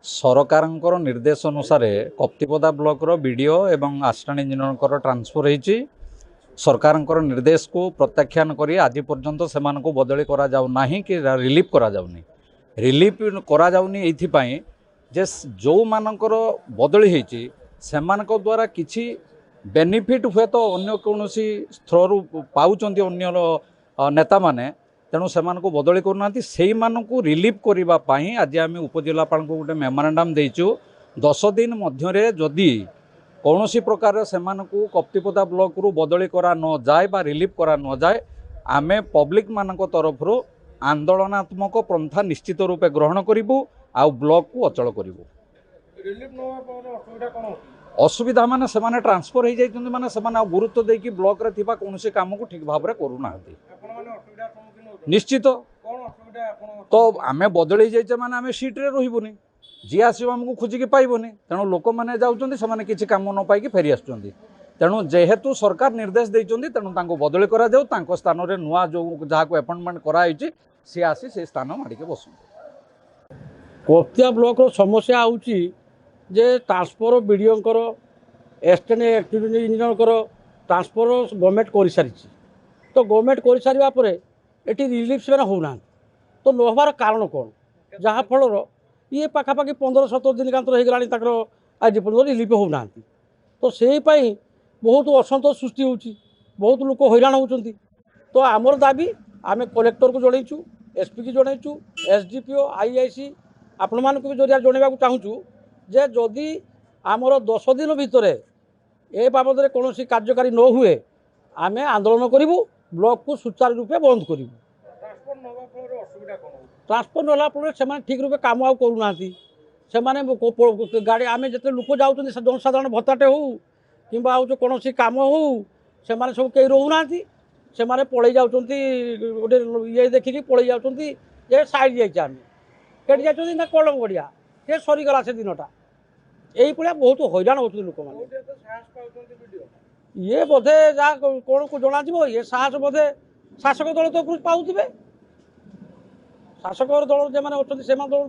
ସରକାରଙ୍କର ନିର୍ଦ୍ଦେଶ ଅନୁସାରେ କପ୍ତିପଦା ବ୍ଲକର ବିଡ଼ିଓ ଏବଂ ଆସିଷ୍ଟାଣ୍ଟ ଇଞ୍ଜିନିୟରଙ୍କର ଟ୍ରାନ୍ସଫର ହୋଇଛି। ସରକାରଙ୍କର ନିର୍ଦ୍ଦେଶକୁ ପ୍ରତ୍ୟାଖ୍ୟାନ କରି ଆଜି ପର୍ଯ୍ୟନ୍ତ ସେମାନଙ୍କୁ ବଦଳି କରାଯାଉ ନାହିଁ କି ରିଲିଫ୍ କରାଯାଉନି। ରିଲିଫ୍ କରାଯାଉନି ଏଇଥିପାଇଁ ଯେ ଯେଉଁମାନଙ୍କର ବଦଳି ହୋଇଛି ସେମାନଙ୍କ ଦ୍ୱାରା କିଛି ବେନିଫିଟ୍ ହୁଏତ ଅନ୍ୟ କୌଣସି ସ୍ତରରୁ ପାଉଛନ୍ତି ଅନ୍ୟ ନେତାମାନେ, ତେଣୁ ସେମାନଙ୍କୁ ବଦଳି କରୁନାହାନ୍ତି। ସେଇମାନଙ୍କୁ ରିଲିଫ୍ କରିବା ପାଇଁ ଆଜି ଆମେ ଉପଜିଲ୍ଲାପାଳଙ୍କୁ ଗୋଟେ ମେମୋରାଣ୍ଡମ୍ ଦେଇଛୁ। 10 ଦିନ ମଧ୍ୟରେ ଯଦି କୌଣସି ପ୍ରକାର ସେମାନଙ୍କୁ କପ୍ତିପଦା ବ୍ଲକରୁ ବଦଳି କରା ନ ଯାଏ ବା ରିଲିଫ୍ କରା ନ ଯାଏ, ଆମେ ପବ୍ଲିକ୍ ମାନଙ୍କ ତରଫରୁ ଆନ୍ଦୋଳନାତ୍ମକ ପନ୍ଥା ନିଶ୍ଚିତ ରୂପେ ଗ୍ରହଣ କରିବୁ ଆଉ ବ୍ଲକକୁ ଅଚଳ କରିବୁ। ଅସୁବିଧା ମାନେ ସେମାନେ ଟ୍ରାନ୍ସଫର ହେଇଯାଇଛନ୍ତି, ମାନେ ସେମାନେ ଆଉ ଗୁରୁତ୍ୱ ଦେଇକି ବ୍ଲକରେ ଥିବା କୌଣସି କାମକୁ ଠିକ୍ ଭାବରେ କରୁନାହାନ୍ତି। ନିଶ୍ଚିତ ତ ଆମେ ବଦଳି ଯାଇଛେ ମାନେ ଆମେ ସିଟ୍ରେ ରହିବୁନି, ଯିଏ ଆସିବ ଆମକୁ ଖୋଜିକି ପାଇବନି। ତେଣୁ ଲୋକମାନେ ଯାଉଛନ୍ତି, ସେମାନେ କିଛି କାମ ନ ପାଇକି ଫେରି ଆସୁଛନ୍ତି। ତେଣୁ ଯେହେତୁ ସରକାର ନିର୍ଦ୍ଦେଶ ଦେଇଛନ୍ତି, ତେଣୁ ତାଙ୍କୁ ବଦଳି କରାଯାଉ। ତାଙ୍କ ସ୍ଥାନରେ ନୂଆ ଯେଉଁ ଯାହାକୁ ଆପଏଣ୍ଟମେଣ୍ଟ କରାଯାଇଛି ସିଏ ଆସି ସେ ସ୍ଥାନ ମାଡ଼ିକି ବସନ୍ତୁ। କପ୍ତିଆ ବ୍ଲକର ସମସ୍ୟା ହେଉଛି ଯେ ଟ୍ରାନ୍ସଫର ବିଡ଼ିଓଙ୍କର ଆସିଷ୍ଟାଣ୍ଟ ଇଞ୍ଜିନିୟରଙ୍କର ଟ୍ରାନ୍ସଫର ଗଭର୍ଣ୍ଣମେଣ୍ଟ କରିସାରିଛି। ତ ଗଭର୍ଣ୍ଣମେଣ୍ଟ କରିସାରିବା ପରେ ଏଠି ରିଲିଫ୍ ସେମାନେ ହେଉନାହାନ୍ତି। ତ ନ ହେବାର କାରଣ କ'ଣ? ଯାହାଫଳର ଇଏ ପାଖାପାଖି 15-17 ଦିନ କାନ୍ତର ହେଇଗଲାଣି ତାଙ୍କର ଆଜି ପର୍ଯ୍ୟନ୍ତ ରିଲିଫ୍ ହେଉନାହାନ୍ତି। ତ ସେଇପାଇଁ ବହୁତ ଅସନ୍ତୋଷ ସୃଷ୍ଟି ହେଉଛି, ବହୁତ ଲୋକ ହଇରାଣ ହେଉଛନ୍ତି। ତ ଆମର ଦାବି ଆମେ କଲେକ୍ଟରକୁ ଜଣେଇଛୁ, ଏସ୍ପିକି ଜଣେଇଛୁ, SDPO, IIC ଆପଣମାନଙ୍କୁ ବି ଜରିଆରେ ଜଣାଇବାକୁ ଚାହୁଁଛୁ ଯେ ଯଦି ଆମର 10 ଦିନ ଭିତରେ ଏ ବାବଦରେ କୌଣସି କାର୍ଯ୍ୟକାରୀ ନ ହୁଏ ଆମେ ଆନ୍ଦୋଳନ କରିବୁ, ବ୍ଲକକୁ ସୁଚାରୁ ରୂପେ ବନ୍ଦ କରିବୁ। ଟ୍ରାନ୍ସଫର ନେଲା ପରେ ସେମାନେ ଠିକ୍ ରୂପେ କାମ ଆଉ କରୁନାହାନ୍ତି। ସେମାନେ ଗାଡ଼ି ଆମେ ଯେତେ ଲୋକ ଯାଉଛନ୍ତି ଜନସାଧାରଣ ଭତ୍ତାଟେ ହେଉ କିମ୍ବା ଆଉ ଯେଉଁ କୌଣସି କାମ ହେଉ ସେମାନେ ସବୁ କେହି ରହୁନାହାନ୍ତି। ସେମାନେ ପଳେଇ ଯାଉଛନ୍ତି, ଗୋଟେ ଇଏ ଦେଖିକି ପଳେଇ ଯାଉଛନ୍ତି ଯେ ସାଇଡ଼୍ ଯାଇଛି, ଆମେ କେଠି ଯାଉଛନ୍ତି ନା କଳମ ଗଡ଼ିଆ ସେ ସରିଗଲା ସେ ଦିନଟା। এইଭଳିଆ ବହୁତ ହଇରାଣ ହେଉଛନ୍ତି ଲୋକମାନେ। ଇଏ ବୋଧେ ଯାହା କ'ଣକୁ ଜଣାଯିବ, ଇଏ ସାହସ ବୋଧେ ଶାସକ ଦଳ ତ ପାଉଥିବେ। ଶାସକ ଦଳ ଯେଉଁମାନେ ଅଛନ୍ତି ସେମାନେ ଦଳ